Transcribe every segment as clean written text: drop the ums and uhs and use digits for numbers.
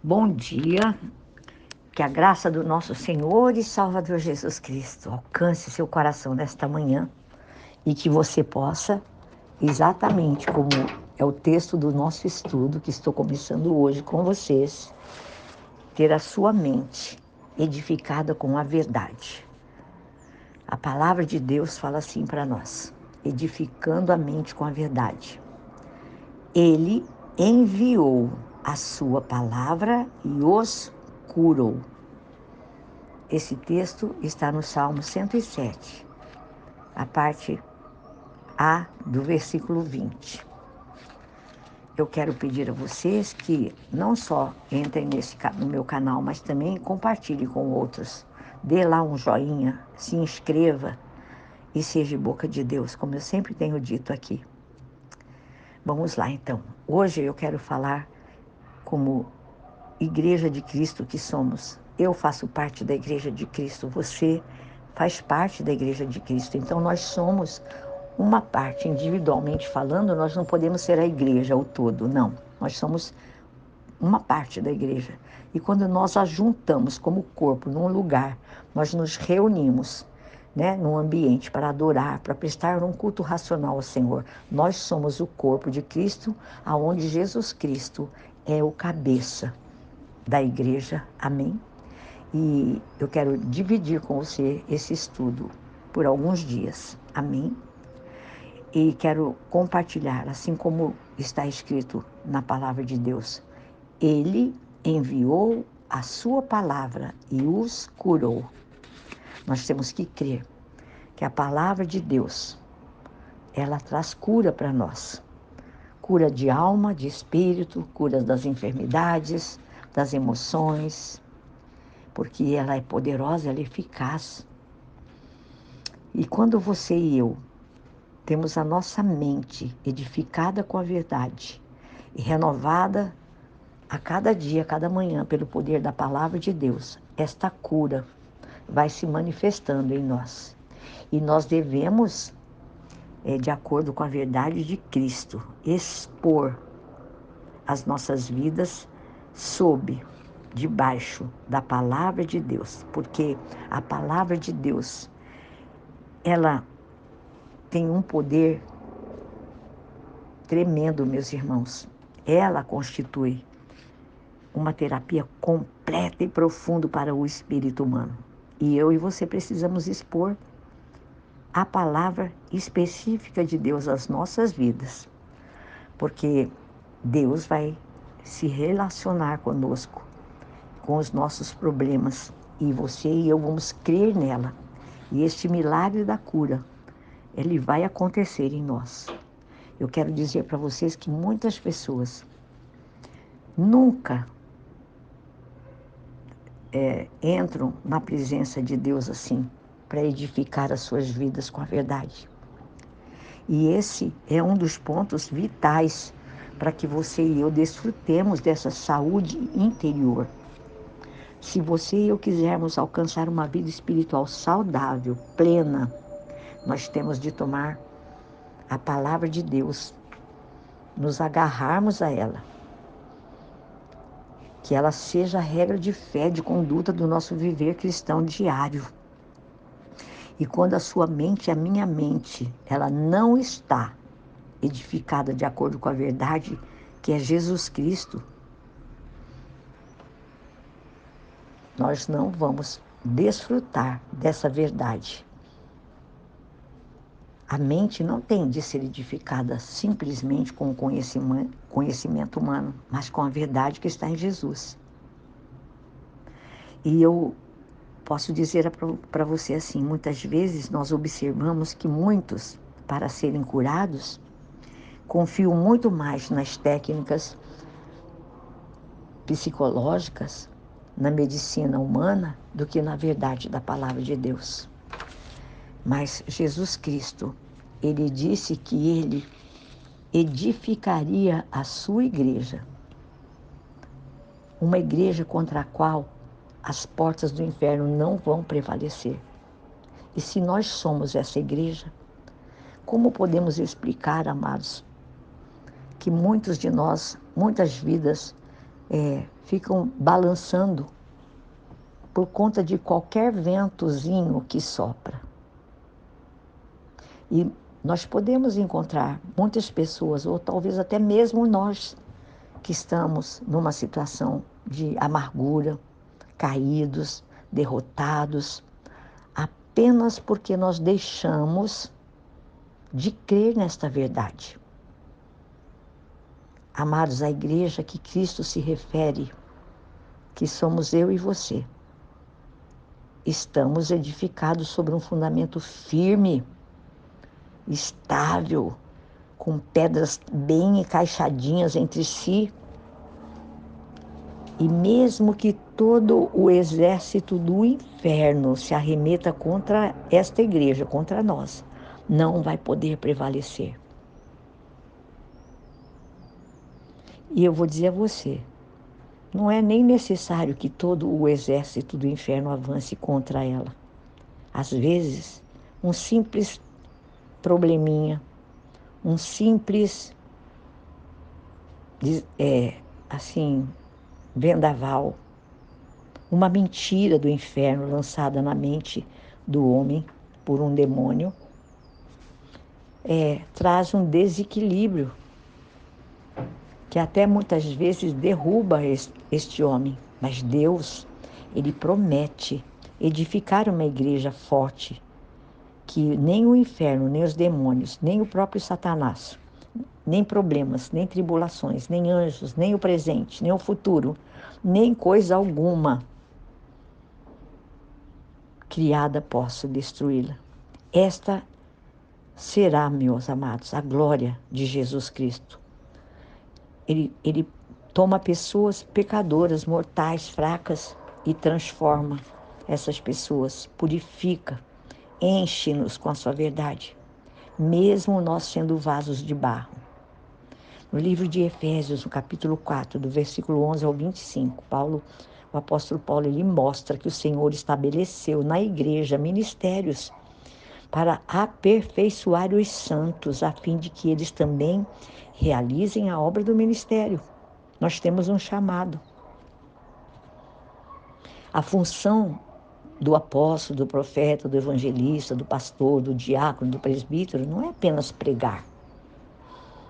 Bom dia, que a graça do nosso Senhor e Salvador Jesus Cristo alcance seu coração nesta manhã e que você possa, exatamente como é o texto do nosso estudo que estou começando hoje com vocês, ter a sua mente edificada com a verdade. A palavra de Deus fala assim para nós, edificando a mente com a verdade. Ele enviou a sua palavra e os curou. Esse texto está no Salmo 107, a parte A do versículo 20. Eu quero pedir a vocês que não só entrem no meu canal, mas também compartilhem com outros. Dê lá um joinha, se inscreva e seja boca de Deus, como eu sempre tenho dito aqui. Vamos lá, então. Hoje eu quero falar como Igreja de Cristo que somos. Eu faço parte da Igreja de Cristo, você faz parte da Igreja de Cristo. Então nós somos uma parte, individualmente falando, nós não podemos ser a igreja, o todo, não. Nós somos uma parte da igreja. E quando nós a juntamos como corpo num lugar, nós nos reunimos, né, num ambiente para adorar, para prestar um culto racional ao Senhor. Nós somos o corpo de Cristo, aonde Jesus Cristo é o cabeça da igreja. Amém? E eu quero dividir com você esse estudo por alguns dias. Amém? E quero compartilhar, assim como está escrito na palavra de Deus. Ele enviou a sua palavra e os curou. Nós temos que crer que a palavra de Deus, ela traz cura para nós. Cura de alma, de espírito, cura das enfermidades, das emoções, porque ela é poderosa, ela é eficaz. E quando você e eu temos a nossa mente edificada com a verdade e renovada a cada dia, a cada manhã, pelo poder da palavra de Deus, esta cura vai se manifestando em nós. E nós devemos, de acordo com a verdade de Cristo, expor as nossas vidas debaixo da palavra de Deus, porque a palavra de Deus, ela tem um poder tremendo, meus irmãos. Ela constitui uma terapia completa e profunda para o espírito humano. E eu e você precisamos expor a palavra específica de Deus às nossas vidas, porque Deus vai se relacionar conosco, com os nossos problemas, e você e eu vamos crer nela. E este milagre da cura, ele vai acontecer em nós. Eu quero dizer para vocês que muitas pessoas nunca entram na presença de Deus assim, para edificar as suas vidas com a verdade. E esse é um dos pontos vitais para que você e eu desfrutemos dessa saúde interior. Se você e eu quisermos alcançar uma vida espiritual saudável, plena, nós temos de tomar a palavra de Deus, nos agarrarmos a ela, que ela seja a regra de fé, de conduta do nosso viver cristão diário. E quando a sua mente, a minha mente, ela não está edificada de acordo com a verdade, que é Jesus Cristo, nós não vamos desfrutar dessa verdade. A mente não tem de ser edificada simplesmente com o conhecimento humano, mas com a verdade que está em Jesus. E eu posso dizer para você assim, muitas vezes nós observamos que muitos, para serem curados, confiam muito mais nas técnicas psicológicas, na medicina humana, do que na verdade da palavra de Deus. Mas Jesus Cristo, ele disse que ele edificaria a sua igreja, uma igreja contra a qual as portas do inferno não vão prevalecer. E se nós somos essa igreja, como podemos explicar, amados, que muitos de nós, muitas vidas, ficam balançando por conta de qualquer ventozinho que sopra. E nós podemos encontrar muitas pessoas, ou talvez até mesmo nós, que estamos numa situação de amargura, caídos, derrotados, apenas porque nós deixamos de crer nesta verdade. Amados, a igreja que Cristo se refere, que somos eu e você, estamos edificados sobre um fundamento firme, estável, com pedras bem encaixadinhas entre si. E mesmo que todo o exército do inferno se arremeta contra esta igreja, contra nós, não vai poder prevalecer. E eu vou dizer a você, não é nem necessário que todo o exército do inferno avance contra ela. Às vezes, um simples probleminha, um simples, vendaval, uma mentira do inferno lançada na mente do homem por um demônio, traz um desequilíbrio que até muitas vezes derruba este homem. Mas Deus, Ele promete edificar uma igreja forte, que nem o inferno, nem os demônios, nem o próprio Satanás, nem problemas, nem tribulações, nem anjos, nem o presente, nem o futuro, nem coisa alguma criada possa destruí-la. Esta será, meus amados, a glória de Jesus Cristo. Ele toma pessoas pecadoras, mortais, fracas e transforma essas pessoas, purifica, enche-nos com a sua verdade, mesmo nós sendo vasos de barro. No livro de Efésios, no capítulo 4, do versículo 11 ao 25, o apóstolo Paulo, ele mostra que o Senhor estabeleceu na igreja ministérios para aperfeiçoar os santos, a fim de que eles também realizem a obra do ministério. Nós temos um chamado. A função do apóstolo, do profeta, do evangelista, do pastor, do diácono, do presbítero, não é apenas pregar,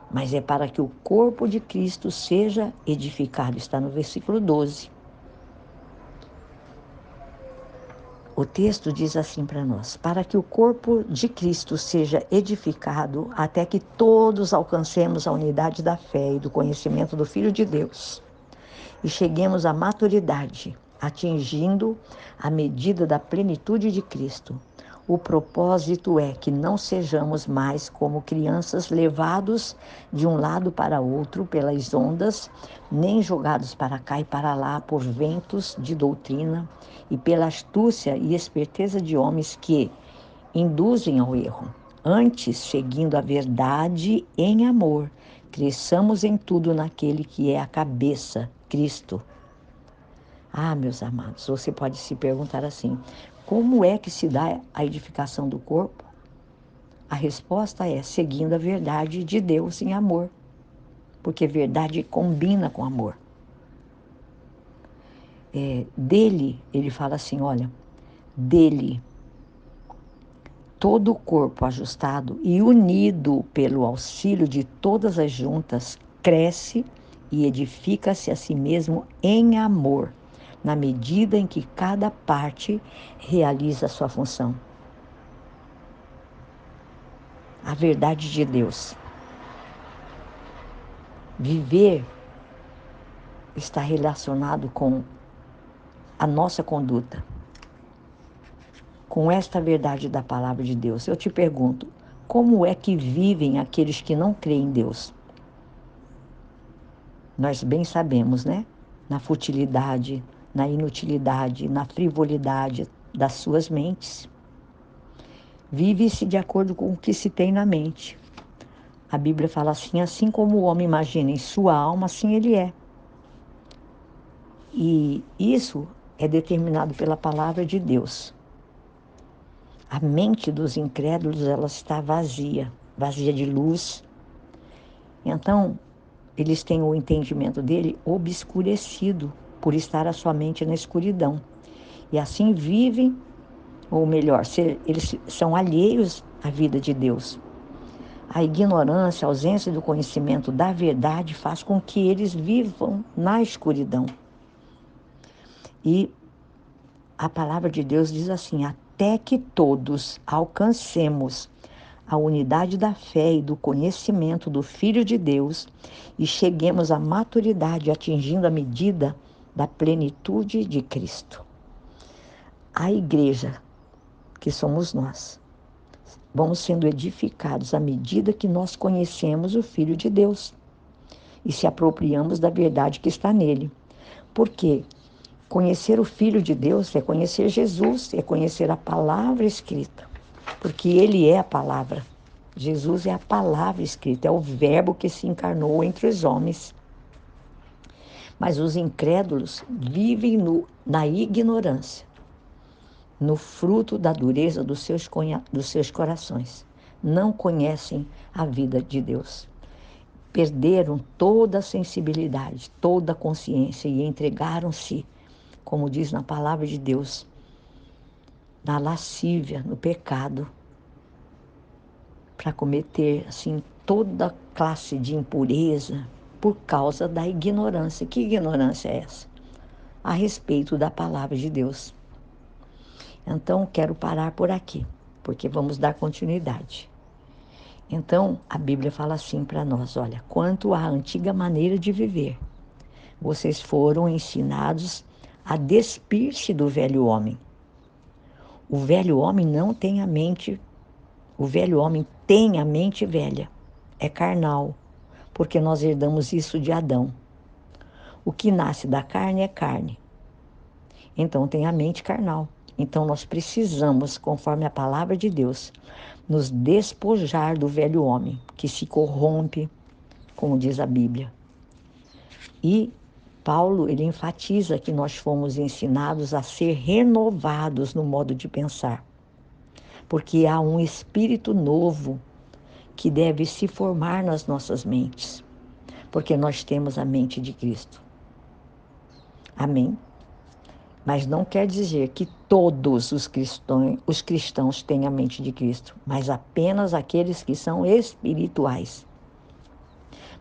mas é para que o corpo de Cristo seja edificado. Está no versículo 12. O texto diz assim para nós: para que o corpo de Cristo seja edificado até que todos alcancemos a unidade da fé e do conhecimento do Filho de Deus e cheguemos à maturidade, atingindo a medida da plenitude de Cristo. O propósito é que não sejamos mais como crianças levados de um lado para outro pelas ondas, nem jogados para cá e para lá por ventos de doutrina e pela astúcia e esperteza de homens que induzem ao erro. Antes, seguindo a verdade em amor, cresçamos em tudo naquele que é a cabeça, Cristo. Ah, meus amados, você pode se perguntar assim: como é que se dá a edificação do corpo? A resposta é seguindo a verdade de Deus em amor, porque verdade combina com amor. Dele, ele fala assim, olha, dele, todo o corpo ajustado e unido pelo auxílio de todas as juntas, cresce e edifica-se a si mesmo em amor, na medida em que cada parte realiza a sua função. A verdade de Deus. Viver está relacionado com a nossa conduta, com esta verdade da palavra de Deus. Eu te pergunto, como é que vivem aqueles que não creem em Deus? Nós bem sabemos, né? Na futilidade, na inutilidade, na frivolidade das suas mentes. Vive-se de acordo com o que se tem na mente. A Bíblia fala assim como o homem imagina em sua alma, assim ele é. E isso é determinado pela palavra de Deus. A mente dos incrédulos, ela está vazia, vazia de luz. Então, eles têm o entendimento dele obscurecido por estar a sua mente na escuridão. E assim vivem, ou melhor, eles são alheios à vida de Deus. A ignorância, a ausência do conhecimento da verdade faz com que eles vivam na escuridão. E a palavra de Deus diz assim: até que todos alcancemos a unidade da fé e do conhecimento do Filho de Deus e cheguemos à maturidade, atingindo a medida da plenitude de Cristo. A igreja, que somos nós, vamos sendo edificados à medida que nós conhecemos o Filho de Deus e se apropriamos da verdade que está nele. Porque conhecer o Filho de Deus é conhecer Jesus, é conhecer a palavra escrita, porque ele é a palavra. Jesus é a palavra escrita, é o verbo que se encarnou entre os homens. Mas os incrédulos vivem na ignorância, no fruto da dureza dos seus corações. Não conhecem a vida de Deus. Perderam toda a sensibilidade, toda a consciência e entregaram-se, como diz na palavra de Deus, na lascívia, no pecado, para cometer assim toda classe de impureza por causa da ignorância. Que ignorância é essa? A respeito da palavra de Deus. Então, quero parar por aqui, porque vamos dar continuidade. Então, a Bíblia fala assim para nós: olha, quanto à antiga maneira de viver, vocês foram ensinados a despir-se do velho homem. O velho homem não tem a mente, o velho homem tem a mente velha, é carnal, porque nós herdamos isso de Adão. O que nasce da carne é carne, então tem a mente carnal. Então nós precisamos, conforme a palavra de Deus, nos despojar do velho homem, que se corrompe, como diz a Bíblia. E Paulo, ele enfatiza que nós fomos ensinados a ser renovados no modo de pensar, porque há um espírito novo que deve se formar nas nossas mentes, porque nós temos a mente de Cristo. Amém? Mas não quer dizer que todos os cristãos têm a mente de Cristo, mas apenas aqueles que são espirituais.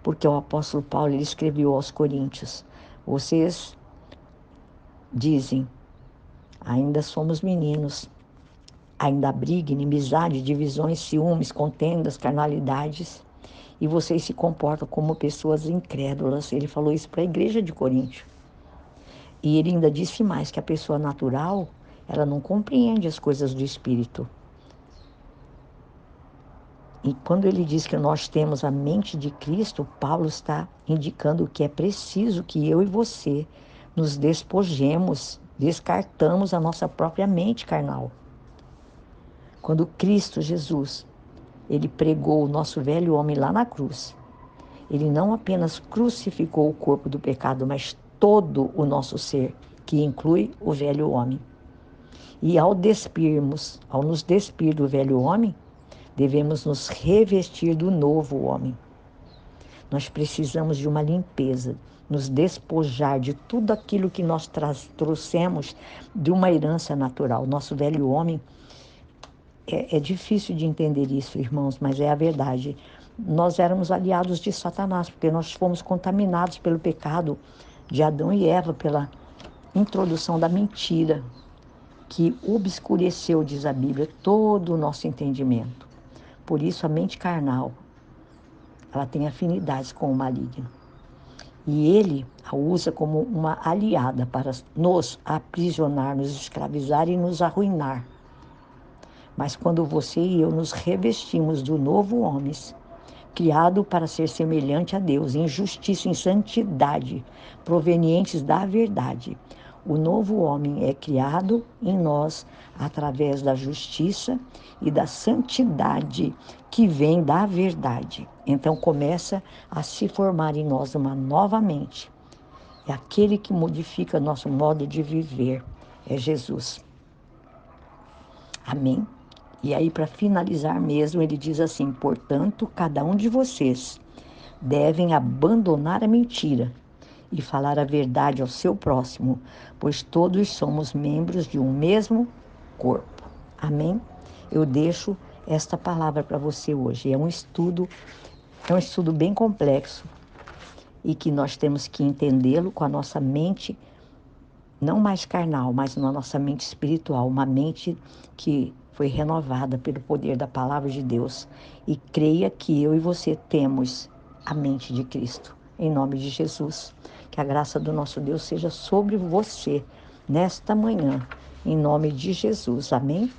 Porque o apóstolo Paulo, ele escreveu aos Coríntios: vocês dizem, ainda somos meninos, ainda há briga, inimizade, divisões, ciúmes, contendas, carnalidades, e vocês se comportam como pessoas incrédulas. Ele falou isso para a igreja de Corinto. E ele ainda disse mais, que a pessoa natural, ela não compreende as coisas do Espírito. E quando ele diz que nós temos a mente de Cristo, Paulo está indicando que é preciso que eu e você nos despojemos, descartamos a nossa própria mente carnal. Quando Cristo Jesus, ele pregou o nosso velho homem lá na cruz, ele não apenas crucificou o corpo do pecado, mas todo o nosso ser, que inclui o velho homem. E ao nos despir do velho homem, devemos nos revestir do novo homem. Nós precisamos de uma limpeza, nos despojar de tudo aquilo que nós trouxemos de uma herança natural. Nosso velho homem, é difícil de entender isso, irmãos, mas é a verdade. Nós éramos aliados de Satanás, porque nós fomos contaminados pelo pecado de Adão e Eva, pela introdução da mentira, que obscureceu, diz a Bíblia, todo o nosso entendimento. Por isso, a mente carnal, ela tem afinidades com o maligno. E ele a usa como uma aliada para nos aprisionar, nos escravizar e nos arruinar. Mas quando você e eu nos revestimos do novo homem, criado para ser semelhante a Deus, em justiça, em santidade, provenientes da verdade, o novo homem é criado em nós através da justiça e da santidade que vem da verdade. Então começa a se formar em nós uma nova mente. É aquele que modifica nosso modo de viver, é Jesus. Amém? E aí, para finalizar mesmo, ele diz assim: portanto, cada um de vocês devem abandonar a mentira e falar a verdade ao seu próximo, pois todos somos membros de um mesmo corpo. Amém? Eu deixo esta palavra para você hoje. É um estudo bem complexo e que nós temos que entendê-lo com a nossa mente, não mais carnal, mas na nossa mente espiritual, uma mente que foi renovada pelo poder da palavra de Deus. E creia que eu e você temos a mente de Cristo. Em nome de Jesus, que a graça do nosso Deus seja sobre você nesta manhã, em nome de Jesus. Amém?